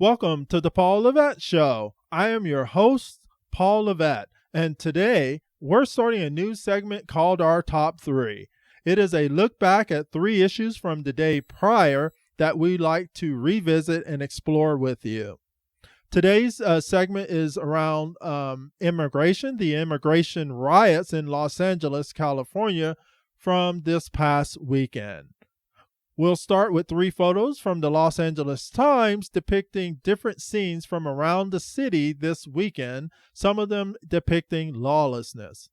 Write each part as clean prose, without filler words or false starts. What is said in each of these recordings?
Welcome to the Paul Lovette Show. I am your host, Paul Lovette, and today we're starting a new segment called our Top 3. It is a look back at 3 issues from the day prior that we'd like to revisit and explore with you. Today's segment is around immigration, the immigration riots in Los Angeles, California from this past weekend. We'll start with 3 photos from the Los Angeles Times depicting different scenes from around the city this weekend, some of them depicting lawlessness.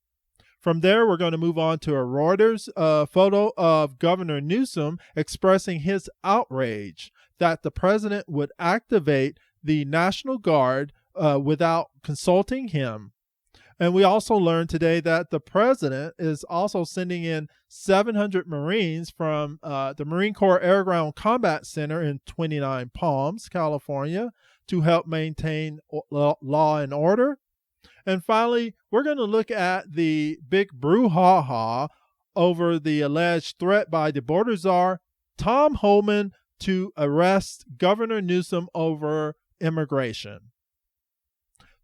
From there, we're going to move on to a Reuters photo of Governor Newsom expressing his outrage that the president would activate the National Guard without consulting him. And we also learned today that the president is also sending in 700 Marines from the Marine Corps Air Ground Combat Center in 29 Palms, California, to help maintain law and order. And finally, we're going to look at the big brouhaha over the alleged threat by the Boarder Czar Tom Homan to arrest Governor Newsom over immigration.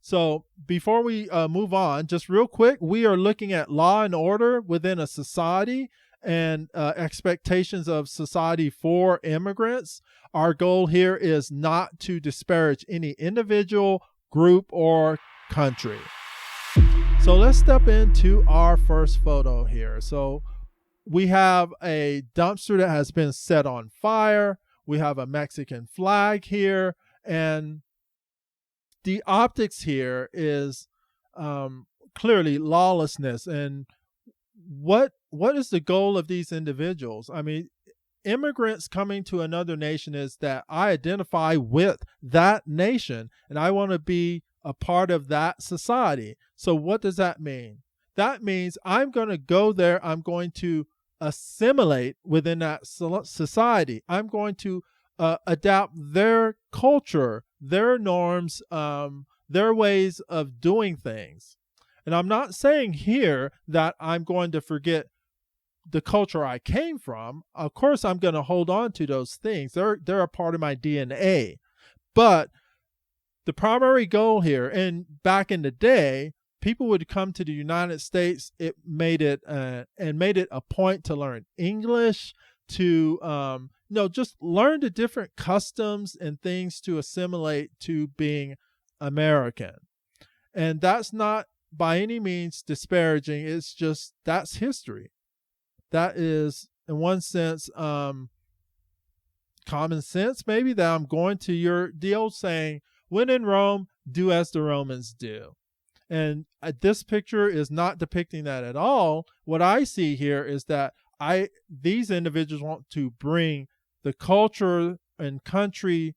So before we move on, just real quick, we are looking at law and order within a society and expectations of society for immigrants. Our goal here is not to disparage any individual, group, or country. So let's step into our first photo here. So we have a dumpster that has been set on fire. We have a Mexican flag here, and the optics here is clearly lawlessness. And what is the goal of these individuals? I mean, immigrants coming to another nation is that I identify with that nation and I want to be a part of that society. So what does that mean? That means I'm going to go there. I'm going to assimilate within that society. I'm going to adapt their culture, their norms, their ways of doing things. And I'm not saying here that I'm going to forget the culture I came from. Of course, I'm going to hold on to those things. They're a part of my DNA. But the primary goal here, and back in the day, people would come to the United States. It made it a point to learn English, to just learn the different customs and things to assimilate to being American. And that's not by any means disparaging. It's just that's history. That is, in one sense, common sense, maybe, that I'm going to the old saying, when in Rome, do as the Romans do. And this picture is not depicting that at all. What I see here is that these individuals want to bring the culture and country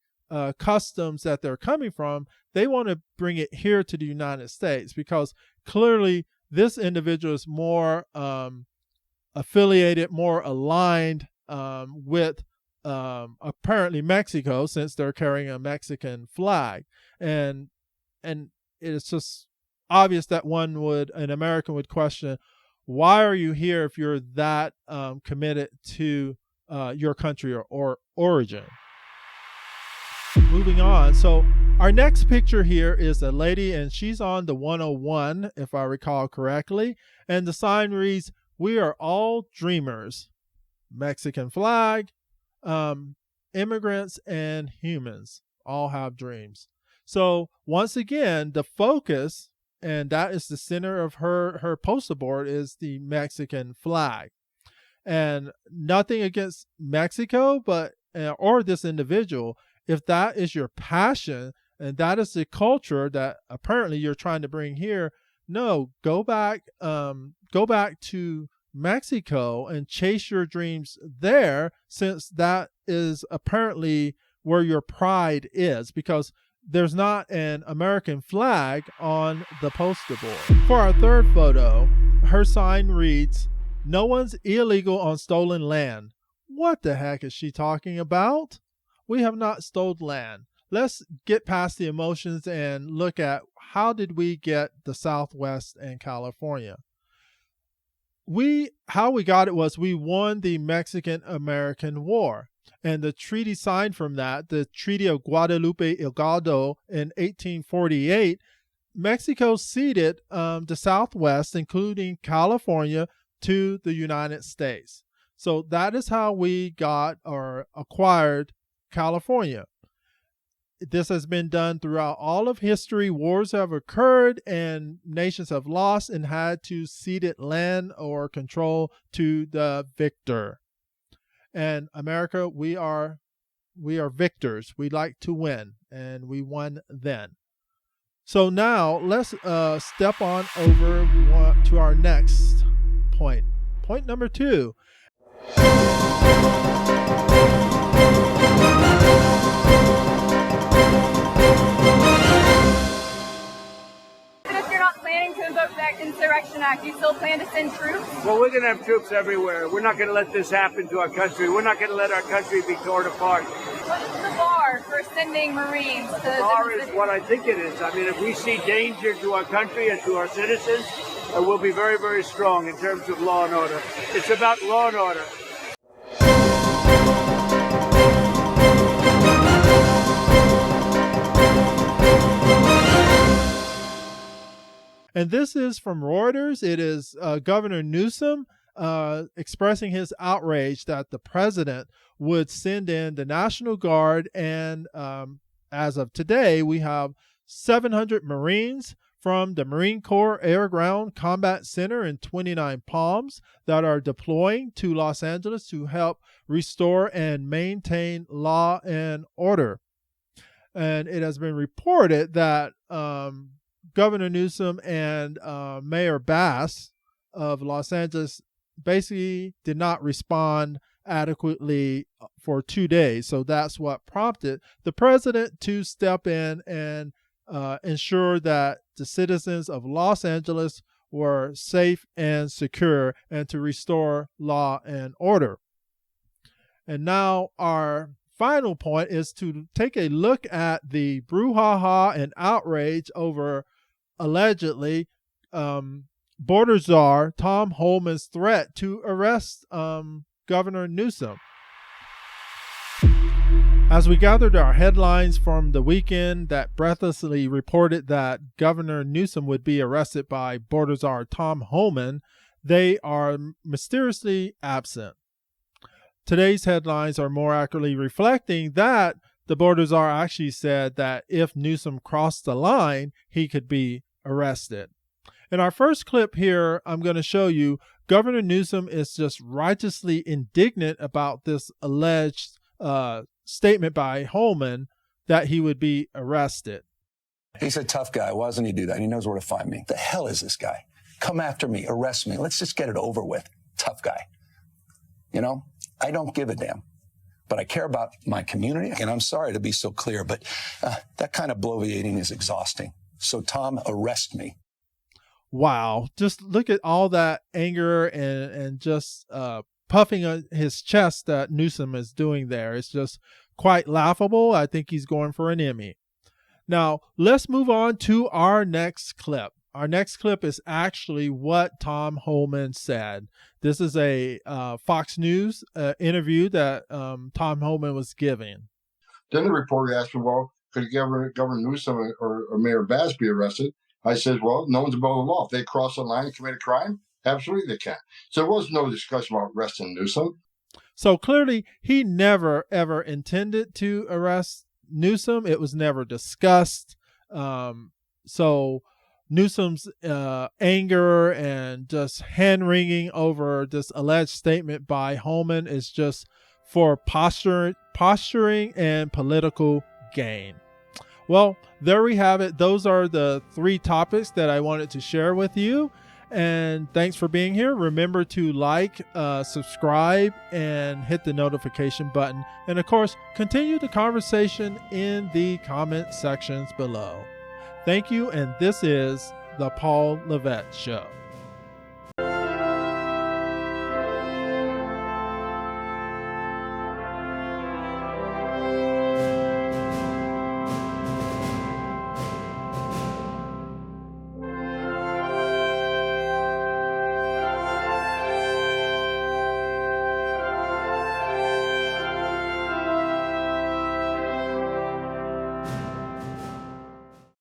customs that they're coming from. They want to bring it here to the United States because clearly this individual is more affiliated, more aligned with apparently Mexico, since they're carrying a Mexican flag. And it's just obvious that an American would question, why are you here if you're that committed to your country or origin? Moving on. So our next picture here is a lady, and she's on the 101, if I recall correctly. And the sign reads, "We are all dreamers." Mexican flag, immigrants and humans all have dreams. So once again, the focus, and that is the center of her poster board, is the Mexican flag. And nothing against Mexico, but or this individual. If that is your passion and that is the culture that apparently you're trying to bring here, no, go back to Mexico and chase your dreams there, since that is apparently where your pride is, because there's not an American flag on the poster board. For our third photo, her sign reads, "No one's illegal on stolen land." What the heck is she talking about? We have not stolen land. Let's get past the emotions and look at how did we get the Southwest and California. How we got it was we won the Mexican-American War. And the treaty signed from that, the Treaty of Guadalupe Hidalgo in 1848, Mexico ceded the Southwest, including California, to the United States. So that is how we got or acquired California. This has been done throughout all of history. Wars have occurred and nations have lost and had to cede it land or control to the victor. And America, we are victors. We like to win, and we won then. So now let's step on over to our next point. Point number 2. That Insurrection Act, you still plan to send troops? Well, we're going to have troops everywhere. We're not going to let this happen to our country. We're not going to let our country be torn apart. What is the bar for sending Marines to the bar is what I think it is. I mean, if we see danger to our country and to our citizens, we'll be very, very strong in terms of law and order. It's about law and order. And this is from Reuters. It is Governor Newsom expressing his outrage that the president would send in the National Guard. And as of today, we have 700 Marines from the Marine Corps Air Ground Combat Center in 29 Palms that are deploying to Los Angeles to help restore and maintain law and order. And it has been reported that Governor Newsom and Mayor Bass of Los Angeles basically did not respond adequately for 2 days. So that's what prompted the president to step in and ensure that the citizens of Los Angeles were safe and secure and to restore law and order. And now our final point is to take a look at the brouhaha and outrage over allegedly Boarder Czar Tom Homan's threat to arrest Governor Newsom. As we gathered our headlines from the weekend that breathlessly reported that Governor Newsom would be arrested by Boarder Czar Tom Homan, they are mysteriously absent. Today's headlines are more accurately reflecting that the Boarder Czar actually said that if Newsom crossed the line, he could be arrested. In our first clip here, I'm going to show you Governor Newsom is just righteously indignant about this alleged statement by Homan that he would be arrested. He's a tough guy. Why doesn't he do that? He knows where to find me. The hell is this guy? Come after me, arrest me. Let's just get it over with. Tough guy. You know, I don't give a damn. But I care about my community. And I'm sorry to be so clear, but that kind of bloviating is exhausting. So, Tom, arrest me. Wow. Just look at all that anger and just puffing on his chest that Newsom is doing there. It's just quite laughable. I think he's going for an Emmy. Now, let's move on to our next clip. Our next clip is actually what Tom Homan said. This is a Fox News interview that Tom Homan was giving. Then the reporter asked me, well, could Governor Newsom or Mayor Bass be arrested? I said, well, no one's above the law. If they cross the line and commit a crime, absolutely they can. So there was no discussion about arresting Newsom. So clearly he never, ever intended to arrest Newsom. It was never discussed. So Newsom's anger and just hand-wringing over this alleged statement by Homan is just for posturing and political gain. Well, there we have it. Those are the 3 topics that I wanted to share with you. And thanks for being here. Remember to like, subscribe, and hit the notification button. And of course, continue the conversation in the comment sections below. Thank you, and this is the Paul Lovette Show.